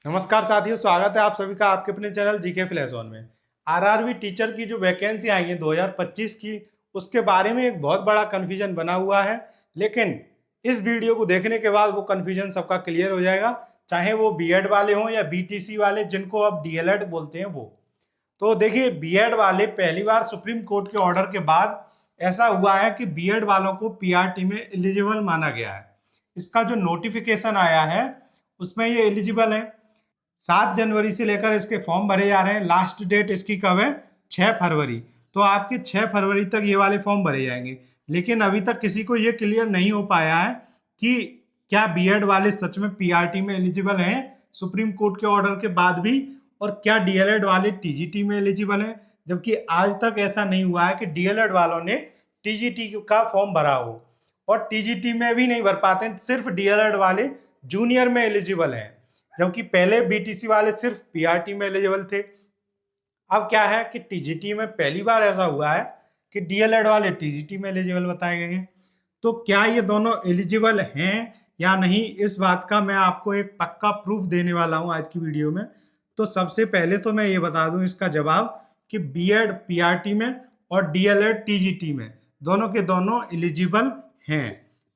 नमस्कार साथियों, स्वागत है आप सभी का आपके अपने चैनल जीके फ्लैश ऑन में। आरआरबी टीचर की जो वैकेंसी आई है 2025 की, उसके बारे में एक बहुत बड़ा कन्फ्यूजन बना हुआ है। लेकिन इस वीडियो को देखने के बाद वो कन्फ्यूजन सबका क्लियर हो जाएगा, चाहे वो बीएड वाले हों या बीटीसी वाले, जिनको अब डीएलएड बोलते हैं वो। तो देखिए, बीएड वाले पहली बार सुप्रीम कोर्ट के ऑर्डर के बाद ऐसा हुआ है कि बीएड वालों को पीआरटी में एलिजिबल माना गया है। इसका जो नोटिफिकेशन आया है उसमें ये एलिजिबल है। 7 जनवरी से लेकर इसके फॉर्म भरे जा रहे हैं। लास्ट डेट इसकी कब है? 6 फरवरी। तो आपके 6 फरवरी तक ये वाले फॉर्म भरे जाएंगे। लेकिन अभी तक किसी को ये क्लियर नहीं हो पाया है कि क्या बीएड वाले सच में पीआरटी में एलिजिबल हैं सुप्रीम कोर्ट के ऑर्डर के बाद भी, और क्या डीएलएड वाले टीजीटी में एलिजिबल हैं। जबकि आज तक ऐसा नहीं हुआ है कि डीएलएड वालों ने टीजीटी का फॉर्म भरा हो, और टीजीटी में भी नहीं भर पाते, सिर्फ डीएलएड वाले जूनियर में एलिजिबल हैं। जबकि पहले बीटीसी वाले सिर्फ पीआरटी में एलिजिबल थे। अब क्या है कि टीजीटी में पहली बार ऐसा हुआ है कि डीएलएड वाले टीजीटी में एलिजिबल बताए गए हैं। तो क्या ये दोनों एलिजिबल हैं या नहीं, इस बात का मैं आपको एक पक्का प्रूफ देने वाला हूं आज की वीडियो में। तो सबसे पहले तो मैं ये बता दूं इसका जवाब कि बीएड पीआरटी में और डीएलएड टीजीटी में दोनों के दोनों एलिजिबल हैं।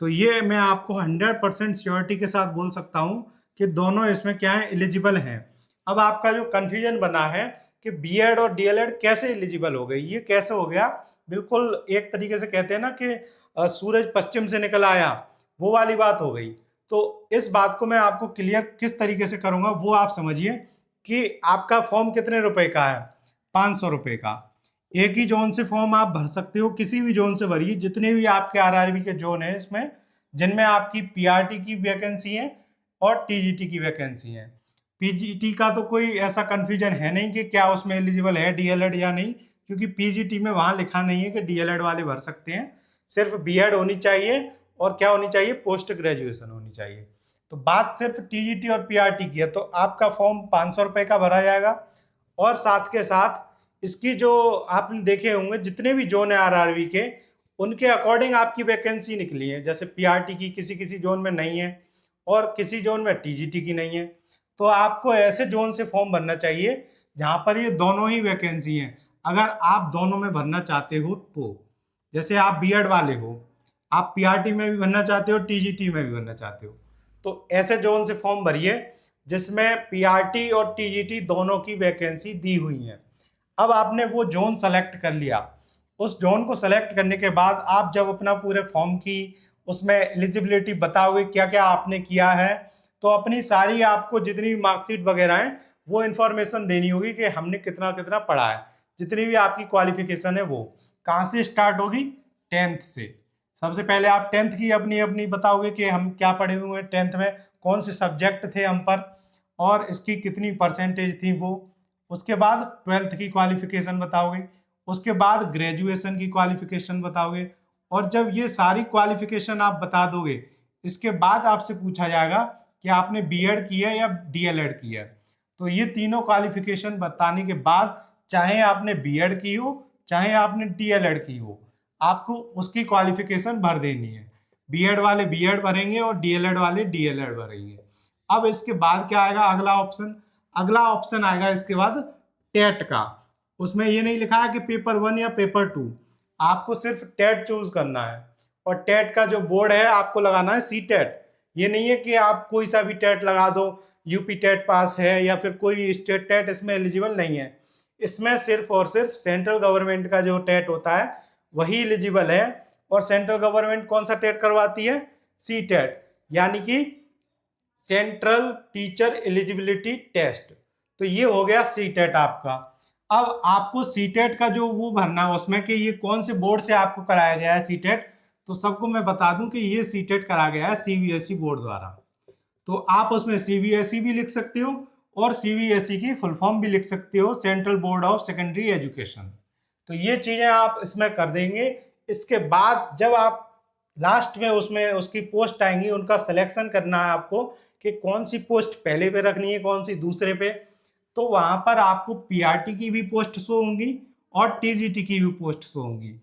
तो ये मैं आपको 100% श्योरिटी के साथ बोल सकता हूं कि दोनों इसमें क्या है, एलिजिबल हैं। अब आपका जो कंफ्यूजन बना है कि बीएड और डीएलएड कैसे एलिजिबल हो गई, ये कैसे हो गया, बिल्कुल एक तरीके से कहते हैं ना कि सूरज पश्चिम से निकल आया, वो वाली बात हो गई। तो इस बात को मैं आपको क्लियर किस तरीके से करूंगा वो आप समझिए कि आपका फॉर्म कितने रुपए का है? 500 रुपए का। एक ही जोन से फॉर्म आप भर सकते हो, किसी भी जोन से भरिए, जितने भी आपके आरआरबी के जोन है इसमें, जिनमें आपकी पीआरटी की वैकेंसी है और टीजीटी की वैकेंसी है। पीजीटी का तो कोई ऐसा कंफ्यूजन है नहीं कि क्या उसमें एलिजिबल है डीएलएड या नहीं, क्योंकि पीजीटी में वहां लिखा नहीं है कि डीएलएड वाले भर सकते हैं। सिर्फ बीएड होनी चाहिए और क्या होनी चाहिए, पोस्ट ग्रेजुएशन होनी चाहिए। तो बात सिर्फ टीजीटी और पीआरटी की है। तो आपका फॉर्म 500 रुपए का भरा जाएगा, और साथ के साथ इसकी जो आपने देखे होंगे जितने भी जोन है आरआरबी के, उनके अकॉर्डिंग आपकी वैकेंसी निकली है। जैसे पीआरटी की किसी किसी जोन में नहीं है और किसी जोन में टीजीटी की नहीं है। तो आपको ऐसे जोन से फॉर्म भरना चाहिए जहां पर ये दोनों ही वैकेंसी हैं। अगर आप दोनों में भरना चाहते हो तो, जैसे आप बीएड वाले हो, आप पीआरटी में भी भरना चाहते हो, टीजीटी में भी भरना चाहते हो, तो ऐसे जोन से फॉर्म भरिए जिसमें पीआरटी और टीजीटी दोनों की वैकेंसी दी हुई है। अब आपने वो जोन सेलेक्ट कर लिया। उस जोन को सेलेक्ट करने के बाद आप जब अपना पूरे फॉर्म की उसमें एलिजिबिलिटी बताओगे क्या क्या आपने किया है, तो अपनी सारी आपको जितनी भी मार्कशीट वगैरह है वो इन्फॉर्मेशन देनी होगी कि हमने कितना कितना पढ़ा है। जितनी भी आपकी क्वालिफिकेशन है वो कहाँ से स्टार्ट होगी? 10th से। सबसे पहले आप 10th की अपनी अपनी बताओगे कि हम क्या पढ़े हुए हैं, 10th में कौन से सब्जेक्ट थे हम पर, और इसकी कितनी परसेंटेज थी वो। उसके बाद 12th की क्वालिफिकेशन बताओगे, उसके बाद ग्रेजुएशन की क्वालिफिकेशन बताओगे। और जब ये सारी क्वालिफिकेशन आप बता दोगे, इसके बाद आपसे पूछा जाएगा कि आपने बीएड किया है या डीएलएड किया है। तो ये तीनों क्वालिफिकेशन बताने के बाद, चाहे आपने बीएड की हो चाहे आपने डीएलएड की हो, आपको उसकी क्वालिफिकेशन भर देनी है। बीएड वाले बीएड भरेंगे और डीएलएड वाले डीएलएड भरेंगे। अब इसके बाद क्या आएगा? अगला ऑप्शन। अगला ऑप्शन आएगा इसके बाद टेट का। उसमें ये नहीं लिखा है कि पेपर 1 या पेपर 2, आपको सिर्फ टेट चूज करना है। और टेट का जो बोर्ड है आपको लगाना है सी टेट। ये नहीं है कि आप कोई सा भी टेट लगा दो, यूपी टेट पास है या फिर कोई भी स्टेट टेट इसमें एलिजिबल नहीं है। इसमें सिर्फ और सिर्फ सेंट्रल गवर्नमेंट का जो टेट होता है वही एलिजिबल है। और सेंट्रल गवर्नमेंट कौन सा टेट करवाती है? सी टेट, यानी कि सेंट्रल टीचर एलिजिबिलिटी टेस्ट। तो ये हो गया सी टेट आपका। अब आपको सी टेट का जो वो भरना है उसमें कि ये कौन से बोर्ड से आपको कराया गया है सी टेट, तो सबको मैं बता दूं कि ये सी टेट करा गया है सीबीएसई बोर्ड द्वारा। तो आप उसमें सीबीएसई भी लिख सकते हो और सीबीएसई की फुल फॉर्म भी लिख सकते हो, central board of secondary education. तो ये चीजें आप इसमें कर देंगे। इसके बाद जब आप लास्ट में उसमें उसकी पोस्ट आएंगी, उनका सिलेक्शन करना है आपको कि कौन सी पोस्ट पहले पे रखनी है, कौन सी दूसरे पे। तो वहां पर आपको पीआरटी की भी पोस्ट शो होंगी और टीजीटी की भी पोस्ट शो होंगी।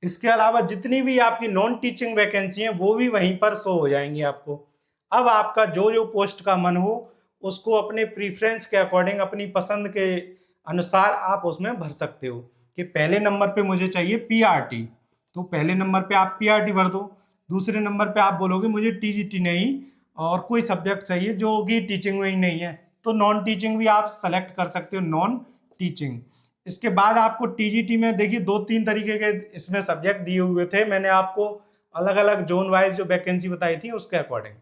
इसके अलावा जितनी भी आपकी नॉन टीचिंग वैकेंसी है वो भी वहीं पर शो हो जाएंगी आपको। अब आपका जो जो पोस्ट का मन हो उसको अपने प्रीफरेंस के अकॉर्डिंग, अपनी पसंद के अनुसार आप उसमें भर सकते हो कि पहले नंबर पे मुझे चाहिए पीआरटी, तो पहले नंबर पे आप पीआरटी भर दो। दूसरे नंबर पे आप बोलोगे मुझे टीजीटी नहीं और कोई सब्जेक्ट चाहिए जो कि टीचिंग में ही नहीं है, तो नॉन टीचिंग भी आप सेलेक्ट कर सकते हो, नॉन टीचिंग। इसके बाद आपको टीजीटी में देखिए 2-3 तरीके के इसमें सब्जेक्ट दिए हुए थे, मैंने आपको अलग अलग जोन वाइज जो वैकेंसी बताई थी उसके अकॉर्डिंग।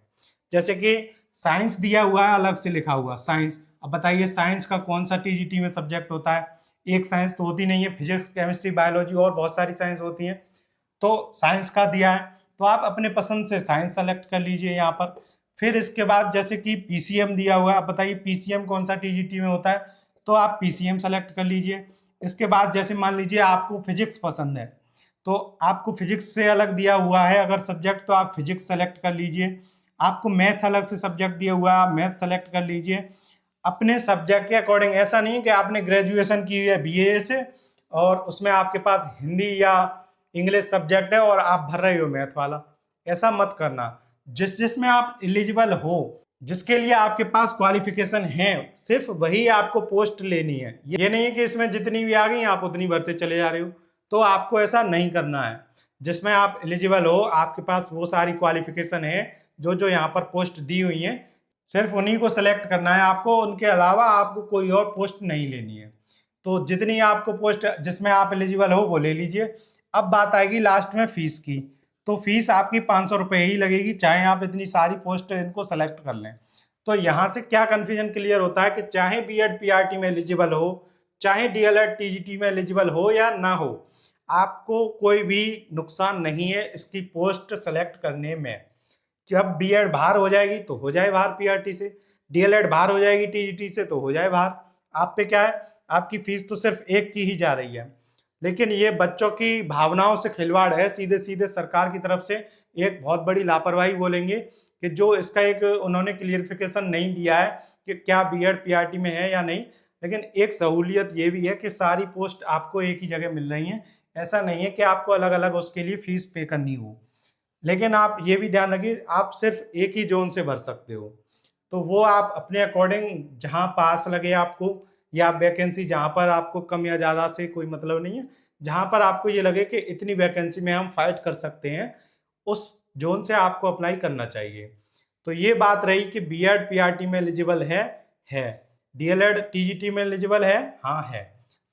जैसे कि साइंस दिया हुआ है, अलग से लिखा हुआ साइंस। अब बताइए साइंस का कौन सा टीजीटी में सब्जेक्ट होता है? एक साइंस तो होती नहीं है, फिजिक्स, केमिस्ट्री, बायोलॉजी और बहुत सारी साइंस होती हैं। तो साइंस का दिया है तो आप अपने पसंद से साइंस सेलेक्ट कर लीजिए यहाँ पर। फिर इसके बाद जैसे कि पीसीएम दिया हुआ है, आप बताइए पीसीएम कौन सा टीजीटी में होता है, तो आप पीसीएम सेलेक्ट कर लीजिए। इसके बाद जैसे मान लीजिए आपको फिजिक्स पसंद है, तो आपको फिजिक्स से अलग दिया हुआ है अगर सब्जेक्ट, तो आप फिजिक्स सेलेक्ट कर लीजिए। आपको मैथ अलग से सब्जेक्ट दिया हुआ है, आप मैथ सेलेक्ट कर लीजिए अपने सब्जेक्ट के अकॉर्डिंग। ऐसा नहीं है कि आपने ग्रेजुएशन की है बीए से और उसमें आपके पास हिंदी या इंग्लिश सब्जेक्ट है और आप भर रहे हो मैथ वाला, ऐसा मत करना। जिसमें आप एलिजिबल हो, जिसके लिए आपके पास क्वालिफिकेशन है, सिर्फ वही आपको पोस्ट लेनी है। ये नहीं है कि इसमें जितनी भी आ गई आप उतनी भरते चले जा रहे हो, तो आपको ऐसा नहीं करना है। जिसमें आप एलिजिबल हो, आपके पास वो सारी क्वालिफिकेशन है जो जो यहाँ पर पोस्ट दी हुई है, सिर्फ उन्हीं को सिलेक्ट करना है आपको, उनके अलावा आपको कोई और पोस्ट नहीं लेनी है। तो जितनी आपको पोस्ट जिसमें आप एलिजिबल हो वो ले लीजिए। अब बात आएगी लास्ट में फीस की, तो फीस आपकी 500 रुपये ही लगेगी, चाहे आप इतनी सारी पोस्ट इनको सेलेक्ट कर लें। तो यहाँ से क्या कन्फ्यूजन क्लियर होता है कि चाहे बीएड पीआरटी में एलिजिबल हो, चाहे डीएलएड टीजीटी में एलिजिबल हो या ना हो, आपको कोई भी नुकसान नहीं है इसकी पोस्ट सेलेक्ट करने में। जब बीएड बाहर हो जाएगी तो हो जाए बाहर पीआरटी से, डीएलएड बाहर हो जाएगी टीजीटी से तो हो जाए बाहर। आप पे क्या है, आपकी फीस तो सिर्फ एक की ही जा रही है। लेकिन ये बच्चों की भावनाओं से खिलवाड़ है, सीधे सीधे सरकार की तरफ से एक बहुत बड़ी लापरवाही बोलेंगे कि जो इसका एक उन्होंने क्लियरिफिकेशन नहीं दिया है कि क्या बीएड पीआरटी में है या नहीं। लेकिन एक सहूलियत ये भी है कि सारी पोस्ट आपको एक ही जगह मिल रही हैं, ऐसा नहीं है कि आपको अलग अलग उसके लिए फीस पे करनी हो। लेकिन आप ये भी ध्यान रखिए आप सिर्फ एक ही जोन से भर सकते हो, तो वो आप अपने अकॉर्डिंग जहाँ पास लगे आपको, या वैकेंसी जहाँ पर आपको कम या ज़्यादा से कोई मतलब नहीं है, जहाँ पर आपको ये लगे कि इतनी वैकेंसी में हम फाइट कर सकते हैं, उस जोन से आपको अप्लाई करना चाहिए। तो ये बात रही कि बीएड पीआरटी में एलिजिबल है। डीएलएड टीजीटी में एलिजिबल है, हाँ है।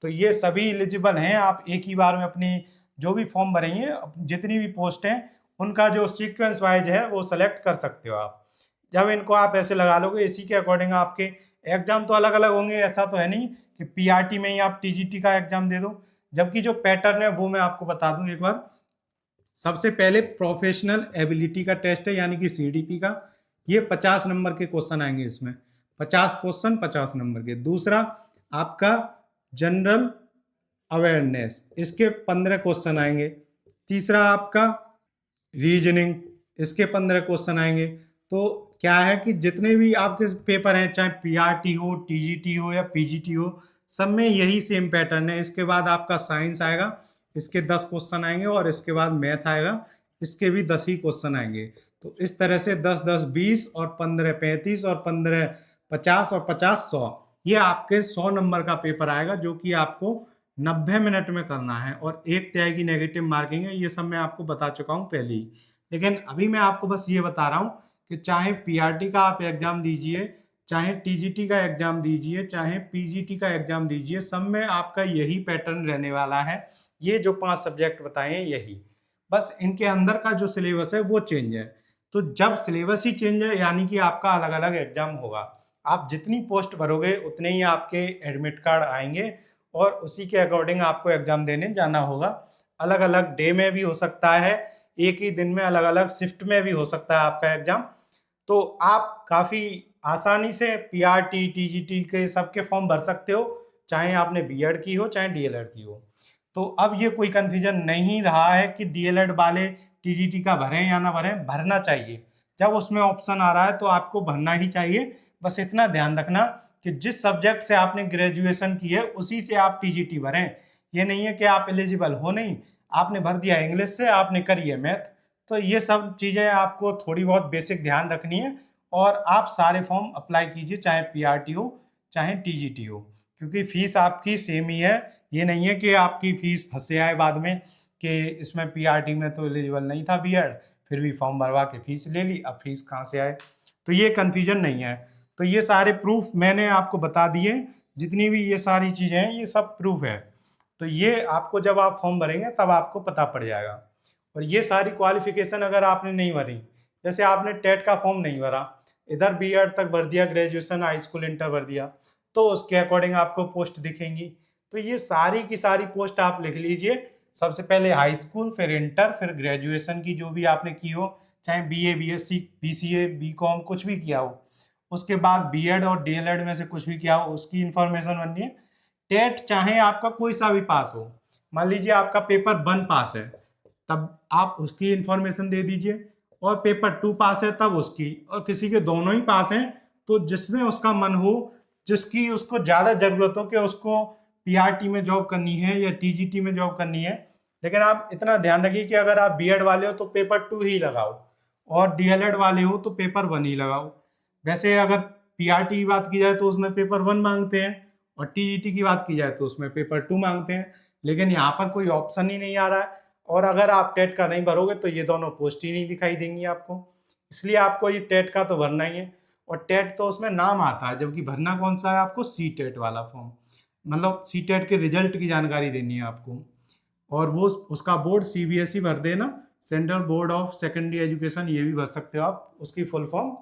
तो ये सभी एलिजिबल हैं, आप एक ही बार में अपनी जो भी फॉर्म भरेंगे, जितनी भी पोस्ट हैं उनका जो सीक्वेंस वाइज है वो सेलेक्ट कर सकते हो आप। जब इनको आप ऐसे लगा लोगे, इसी के अकॉर्डिंग आपके एग्जाम तो अलग अलग होंगे, ऐसा तो है नहीं कि पीआरटी में ही आप टीजीटी का एग्जाम दे दो। जबकि जो पैटर्न है वो मैं आपको बता दूं एक बार। सबसे पहले प्रोफेशनल एबिलिटी का टेस्ट है यानी कि सीडीपी का, ये 50 नंबर के क्वेश्चन आएंगे इसमें, 50 क्वेश्चन 50 नंबर के। दूसरा आपका जनरल अवेयरनेस, इसके 15 क्वेश्चन आएंगे। तीसरा आपका रीजनिंग, इसके 15 क्वेश्चन आएंगे। तो क्या है कि जितने भी आपके पेपर हैं, चाहे पीआरटी हो, टीजीटी हो या पीजीटी हो, सब में यही सेम पैटर्न है। इसके बाद आपका साइंस आएगा, इसके 10 क्वेश्चन आएंगे, और इसके बाद मैथ आएगा, इसके भी 10 ही क्वेश्चन आएंगे। तो इस तरह से 10 10 20 और 15 35 और 15 50 और 50 100, ये आपके 100 नंबर का पेपर आएगा, जो कि आपको 90 मिनट में करना है। और एक तिहाई की नेगेटिव मार्किंग है, ये सब मैं आपको बता चुका हूँ पहले ही। लेकिन अभी मैं आपको बस ये बता रहा हूँ कि चाहे पीआरटी का आप एग्जाम दीजिए, चाहे टीजीटी का एग्जाम दीजिए, चाहे पीजीटी का एग्जाम दीजिए, सब में आपका यही पैटर्न रहने वाला है। ये जो 5 सब्जेक्ट बताए हैं यही, बस इनके अंदर का जो सिलेबस है वो चेंज है। तो जब सिलेबस ही चेंज है यानी कि आपका अलग अलग एग्जाम होगा। आप जितनी पोस्ट भरोगे उतने ही आपके एडमिट कार्ड आएंगे और उसी के अकॉर्डिंग आपको एग्जाम देने जाना होगा। अलग अलग डे में भी हो सकता है, एक ही दिन में अलग अलग शिफ्ट में भी हो सकता है आपका एग्जाम। तो आप काफ़ी आसानी से पीआरटी टीजीटी के सबके फॉर्म भर सकते हो, चाहे आपने बीएड की हो चाहे डीएलएड की हो। तो अब ये कोई कन्फ्यूजन नहीं रहा है कि डीएलएड वाले टीजीटी का भरें या ना भरें, भरना चाहिए। जब उसमें ऑप्शन आ रहा है तो आपको भरना ही चाहिए। बस इतना ध्यान रखना कि जिस सब्जेक्ट से आपने ग्रेजुएशन की है उसी से आप टीजीटी भरें। ये नहीं है कि आप एलिजिबल हो नहीं, आपने भर दिया इंग्लिश से, आपने करी है मैथ। तो ये सब चीज़ें आपको थोड़ी बहुत बेसिक ध्यान रखनी है, और आप सारे फॉर्म अप्लाई कीजिए, चाहे पीआरटी हो चाहे टीजीटी हो, क्योंकि फीस आपकी सेम ही है। ये नहीं है कि आपकी फीस फंसे आए बाद में कि इसमें पीआरटी में तो एलिजिबल नहीं था बीएड, फिर भी फॉर्म भरवा के फीस ले ली, अब फीस कहाँ से आए, तो ये कन्फ्यूजन नहीं है। तो ये सारे प्रूफ मैंने आपको बता दिए, जितनी भी ये सारी चीज़ें हैं ये सब प्रूफ है। तो ये आपको जब आप फॉर्म भरेंगे तब आपको पता पड़ जाएगा। और ये सारी क्वालिफिकेशन अगर आपने नहीं भरी, जैसे आपने टेट का फॉर्म नहीं भरा, इधर बीएड तक भर दिया, ग्रेजुएशन हाई स्कूल इंटर भर दिया, तो उसके अकॉर्डिंग आपको पोस्ट दिखेंगी। तो ये सारी की सारी पोस्ट आप लिख लीजिए, सबसे पहले हाई स्कूल, फिर इंटर, फिर ग्रेजुएशन की जो भी आपने की हो, चाहे बीए, बीएससी, बीसीए, बीकॉम कुछ भी किया हो, उसके बाद बीएड और डीएलएड में से कुछ भी किया हो उसकी इंफॉर्मेशन बननी है। टेट चाहे आपका कोई सा भी पास हो, मान लीजिए आपका पेपर 1 पास है तब आप उसकी इंफॉर्मेशन दे दीजिए, और पेपर 2 पास है तब उसकी, और किसी के दोनों ही पास हैं तो जिसमें उसका मन हो, जिसकी उसको ज़्यादा ज़रूरत हो कि उसको पीआरटी में जॉब करनी है या टीजीटी में जॉब करनी है। लेकिन आप इतना ध्यान रखिए कि अगर आप बीएड वाले हो तो पेपर 2 ही लगाओ, और डीएलएड वाले हो तो पेपर 1 ही लगाओ। वैसे अगर पीआरटी की बात की जाए तो उसमें पेपर 1 मांगते हैं, और टीईटी की बात की जाए तो उसमें पेपर 2 मांगते हैं, लेकिन यहाँ पर कोई ऑप्शन ही नहीं आ रहा है। और अगर आप टेट का नहीं भरोगे तो ये दोनों पोस्ट ही नहीं दिखाई देंगी आपको, इसलिए आपको ये टेट का तो भरना ही है। और टेट तो उसमें नाम आता है, जबकि भरना कौन सा है आपको, सी टेट वाला फॉर्म, मतलब सी टेट के रिजल्ट की जानकारी देनी है आपको। और वो उसका बोर्ड सीबीएसई भर देना, central board of secondary education, ये भी भर सकते हो आप उसकी फुल फॉर्म।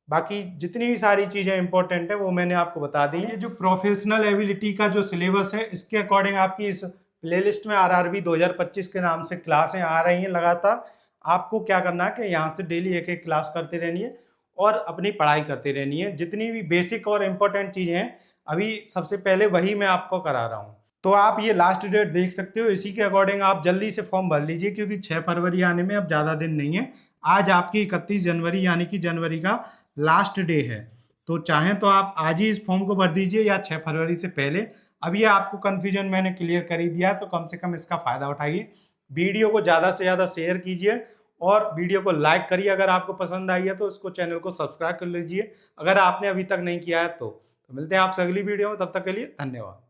बाकी जितनी भी सारी चीज़ें इंपॉर्टेंट है वो मैंने आपको बता दी है। जो प्रोफेशनल एबिलिटी का जो सिलेबस है, इसके अकॉर्डिंग आपकी इस प्लेलिस्ट में आरआरबी 2025 के नाम से क्लासें आ रही हैं लगातार। आपको क्या करना है कि यहाँ से डेली एक एक क्लास करते रहनी है और अपनी पढ़ाई करते रहनी है। जितनी भी बेसिक और इम्पोर्टेंट चीज़ें हैं अभी सबसे पहले वही मैं आपको करा रहा हूँ। तो आप ये लास्ट डेट देख सकते हो, इसी के अकॉर्डिंग आप जल्दी से फॉर्म भर लीजिए, क्योंकि 6 फरवरी आने में अब ज़्यादा दिन नहीं है। आज आपकी 31 जनवरी यानी कि जनवरी का लास्ट डे है, तो चाहें तो आप आज ही इस फॉर्म को भर दीजिए या 6 फरवरी से पहले। अब ये आपको कन्फ्यूजन मैंने क्लियर कर ही दिया, तो कम से कम इसका फ़ायदा उठाइए। वीडियो को ज़्यादा से ज़्यादा शेयर कीजिए और वीडियो को लाइक करिए। अगर आपको पसंद आई है तो इसको चैनल को सब्सक्राइब कर लीजिए, अगर आपने अभी तक नहीं किया है तो। मिलते हैं आपसे अगली वीडियो में, तब तक के लिए धन्यवाद।